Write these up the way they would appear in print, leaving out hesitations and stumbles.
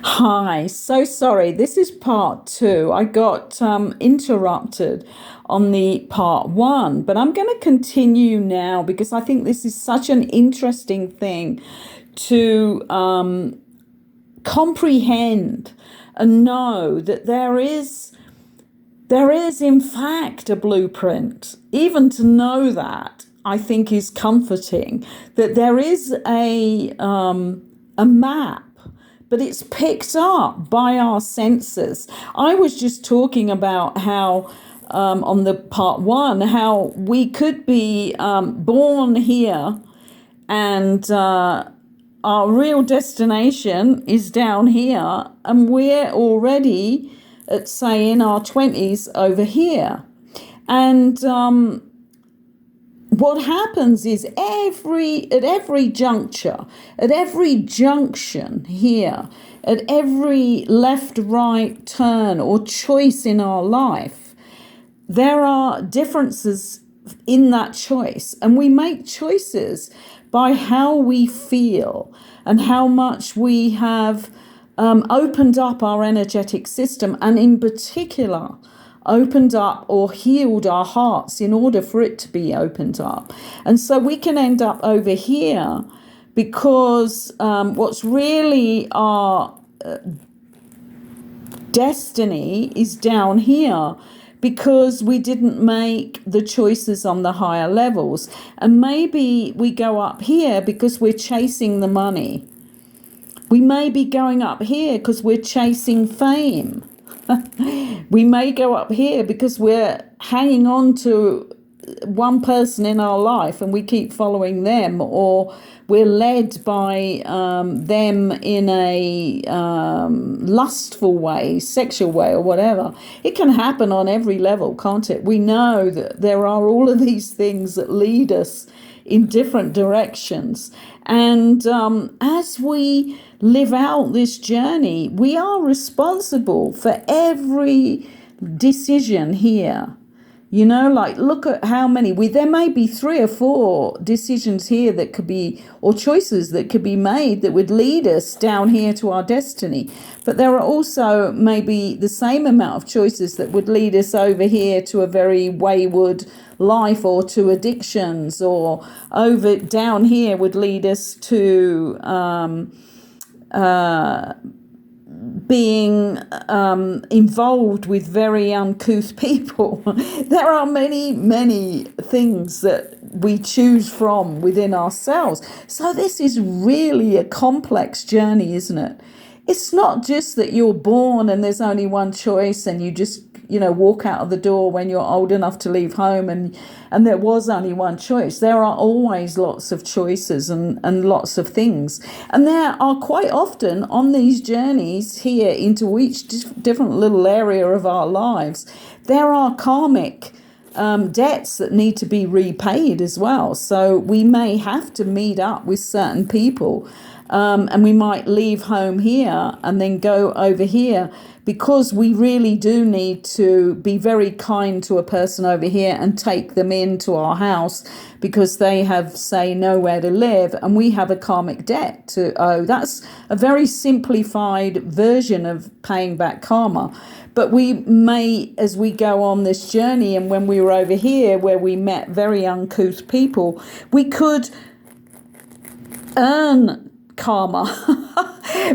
Hi, so sorry. This is part two. I got interrupted on the part one, but I'm going to continue now because I think this is such an interesting thing to comprehend and know that there is in fact a blueprint. Even to know that, I think, is comforting. That there is a map, but it's picked up by our senses. I was just talking about how, on the part one, how we could be born here and our real destination is down here, and we're already at, say, in our 20s over here. And what happens is at every juncture, at every junction here, at every left, right turn or choice in our life, there are differences in that choice. And we make choices by how we feel and how much we have opened up our energetic system, and in particular, opened up or healed our hearts in order for it to be opened up. And so we can end up over here because what's really our destiny is down here, because we didn't make the choices on the higher levels. And maybe we go up here because we're chasing the money. We may be going up here because we're chasing fame. We may go up here because we're hanging on to one person in our life and we keep following them, or we're led by them in a lustful way, sexual way, or whatever. It can happen on every level, can't it? We know that there are all of these things that lead us in different directions. And as we live out this journey, we are responsible for every decision here. You know, like, look at how many there may be 3 or 4 decisions here that could be, or choices that could be made that would lead us down here to our destiny. But there are also maybe the same amount of choices that would lead us over here to a very wayward life, or to addictions, or over down here would lead us to being involved with very uncouth people. There are many, many things that we choose from within ourselves. So this is really a complex journey, isn't it? It's not just that you're born and there's only one choice and you just, walk out of the door when you're old enough to leave home and there was only one choice. There are always lots of choices and lots of things. And there are quite often on these journeys here into each different little area of our lives, there are karmic debts that need to be repaid as well. So we may have to meet up with certain people, and we might leave home here and then go over here, because we really do need to be very kind to a person over here and take them into our house because they have, say, nowhere to live and we have a karmic debt to owe. That's a very simplified version of paying back karma. But we may, as we go on this journey, and when we were over here where we met very uncouth people, we could earn karma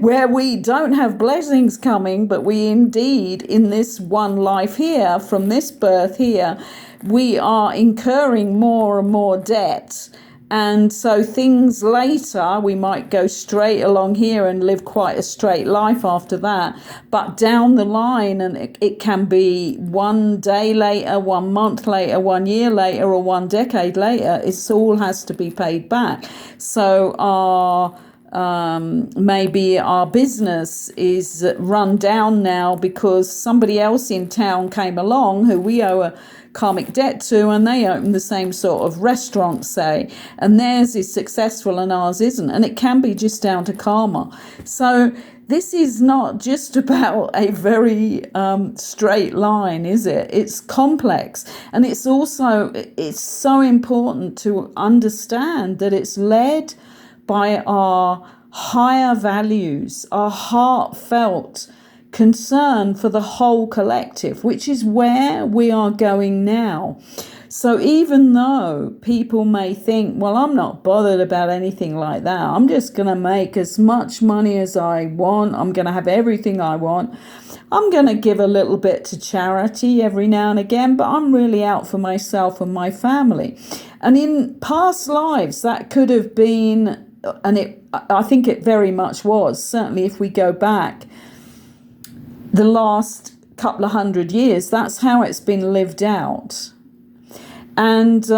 where we don't have blessings coming, but we indeed, in this one life here, from this birth here, we are incurring more and more debt. And so things later, we might go straight along here and live quite a straight life after that. But down the line, and it can be one day later, 1 month later, 1 year later, or 1 decade later, it all has to be paid back. So maybe our business is run down now because somebody else in town came along who we owe a karmic debt to, and they open the same sort of restaurant, say, and theirs is successful and ours isn't. And it can be just down to karma. So this is not just about a very straight line, is it? It's complex. And it's so important to understand that it's led by our higher values, our heartfelt concern for the whole collective, which is where we are going now. So even though people may think, well, I'm not bothered about anything like that, I'm just going to make as much money as I want, I'm going to have everything I want, I'm going to give a little bit to charity every now and again, but I'm really out for myself and my family. And in past lives, that could have been, and I think it very much was, certainly if we go back the last couple of 100 years, that's how it's been lived out. And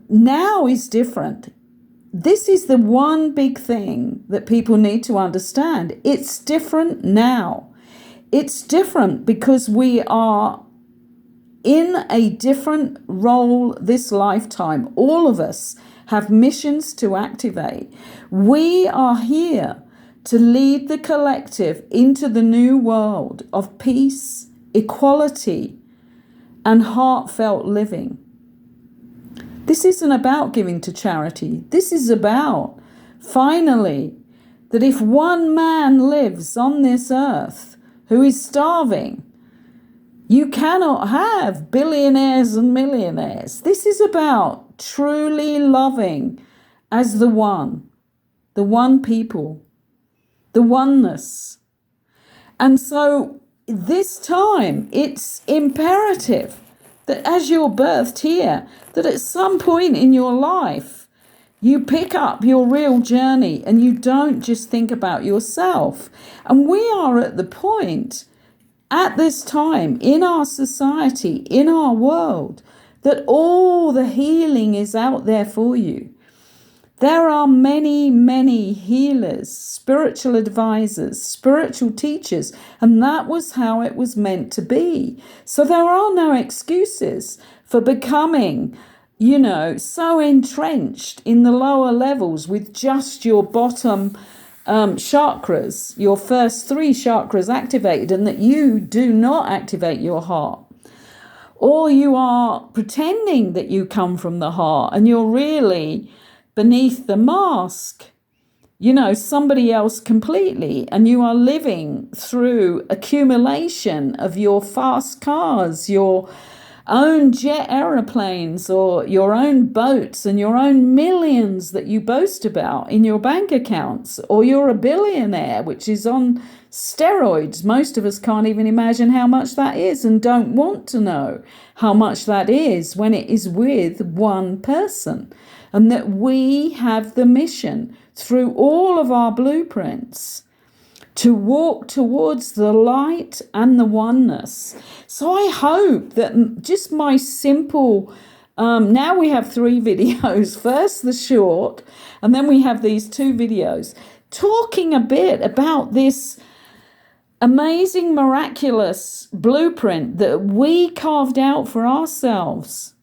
now is different. This is the one big thing that people need to understand. It's different now. It's different because we are in a different role this lifetime. All of us have missions to activate. We are here to lead the collective into the new world of peace, equality, and heartfelt living. This isn't about giving to charity. This is about, finally, that if one man lives on this earth who is starving, you cannot have billionaires and millionaires. This is about truly loving as the one people, the oneness. And so this time it's imperative that as you're birthed here, that at some point in your life, you pick up your real journey and you don't just think about yourself. And we are at the point at this time in our society, in our world, that all the healing is out there for you. There are many, many healers, spiritual advisors, spiritual teachers, and that was how it was meant to be. So there are no excuses for becoming, so entrenched in the lower levels with just your bottom chakras, your first 3 chakras activated, and that you do not activate your heart. Or you are pretending that you come from the heart and you're really beneath the mask, somebody else completely, and you are living through accumulation of your fast cars, your own jet aeroplanes, or your own boats and your own millions that you boast about in your bank accounts, or you're a billionaire, which is on steroids. Most of us can't even imagine how much that is and don't want to know how much that is when it is with one person. And that we have the mission through all of our blueprints to walk towards the light and the oneness. So I hope that just my simple, now we have 3 videos, first the short, and then we have these 2 videos talking a bit about this amazing, miraculous blueprint that we carved out for ourselves.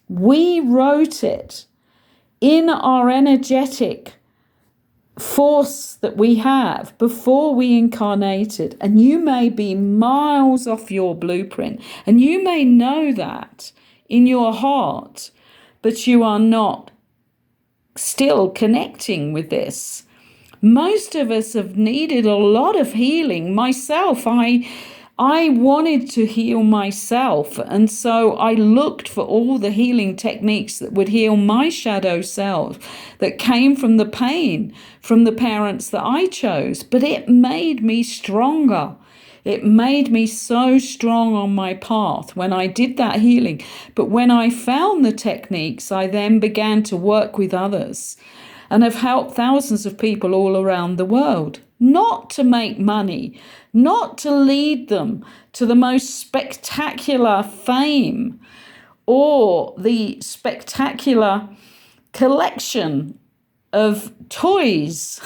We wrote it in our energetic force that we have before we incarnated. And you may be miles off your blueprint, and you may know that in your heart, but you are not still connecting with this. Most of us have needed a lot of healing. Myself, I wanted to heal myself, and so I looked for all the healing techniques that would heal my shadow self that came from the pain from the parents that I chose. But it made me stronger. It made me so strong on my path when I did that healing. But when I found the techniques, I then began to work with others and have helped thousands of people all around the world. Not to make money, not to lead them to the most spectacular fame or the spectacular collection of toys.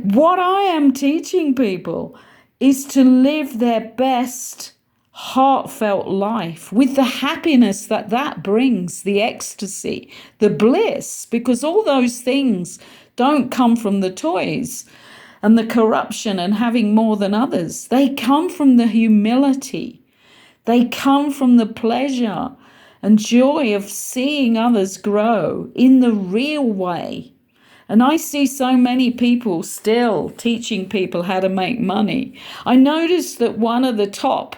What I am teaching people is to live their best heartfelt life with the happiness that brings, the ecstasy, the bliss, because all those things don't come from the toys and the corruption and having more than others. They come from the humility. They come from the pleasure and joy of seeing others grow in the real way. And I see so many people still teaching people how to make money. I noticed that one of the top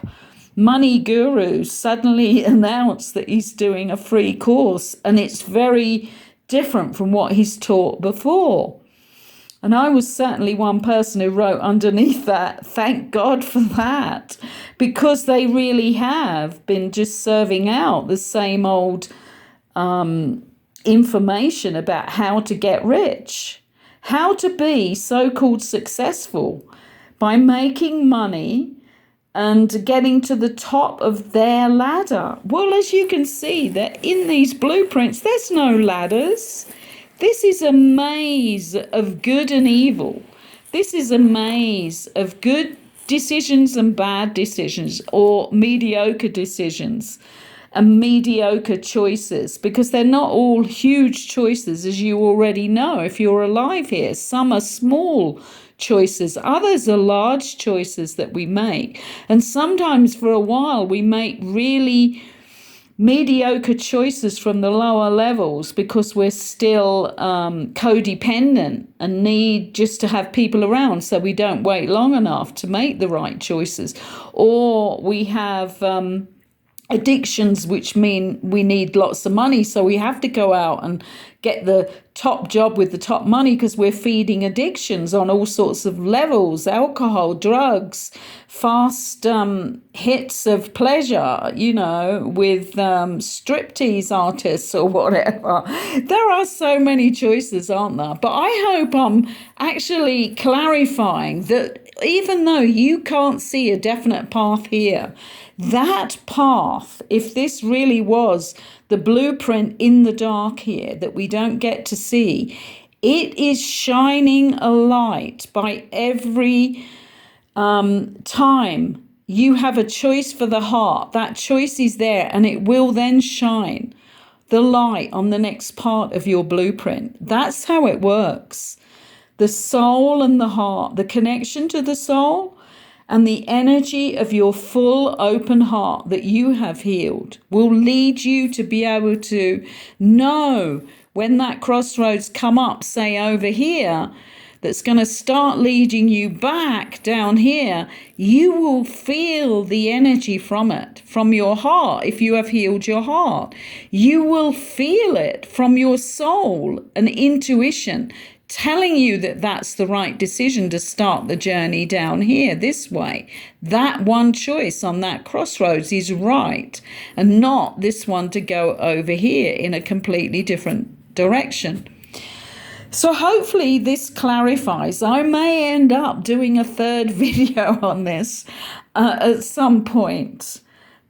money gurus suddenly announced that he's doing a free course, and it's very different from what he's taught before. And I was certainly one person who wrote underneath that, thank God for that, because they really have been just serving out the same old information about how to get rich, how to be so-called successful by making money and getting to the top of their ladder. Well, as you can see, that in these blueprints, there's no ladders. This is a maze of good and evil. This is a maze of good decisions and bad decisions, or mediocre decisions and mediocre choices, because they're not all huge choices, as you already know if you're alive here. Some are small choices, others are large choices that we make. And sometimes for a while we make really mediocre choices from the lower levels because we're still codependent and need just to have people around, so we don't wait long enough to make the right choices. Or we have addictions, which mean we need lots of money, so we have to go out and get the top job with the top money because we're feeding addictions on all sorts of levels: alcohol, drugs, fast hits of pleasure, with striptease artists or whatever. There are so many choices, aren't there? But I hope I'm actually clarifying that even though you can't see a definite path here, that path, if this really was the blueprint in the dark here that we don't get to see, it is shining a light by every time you have a choice for the heart. That choice is there, and it will then shine the light on the next part of your blueprint. That's how it works. The soul and the heart, the connection to the soul and the energy of your full open heart that you have healed will lead you to be able to know when that crossroads come up, say over here, that's going to start leading you back down here. You will feel the energy from it, from your heart. If you have healed your heart, you will feel it from your soul and intuition, telling you that that's the right decision to start the journey down here this way. That one choice on that crossroads is right, and not this one to go over here in a completely different direction. So hopefully this clarifies. I may end up doing a third video on this at some point,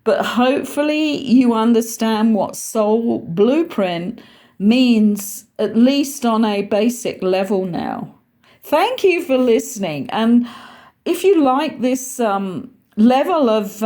but hopefully you understand what soul blueprint means, at least on a basic level now. Thank you for listening. And if you like this level of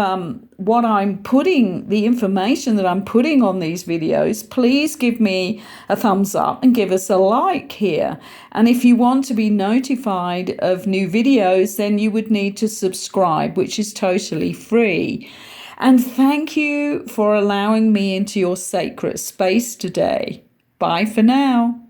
what I'm putting, the information that I'm putting on these videos, please give me a thumbs up and give us a like here. And if you want to be notified of new videos, then you would need to subscribe, which is totally free. And thank you for allowing me into your sacred space today. Bye for now.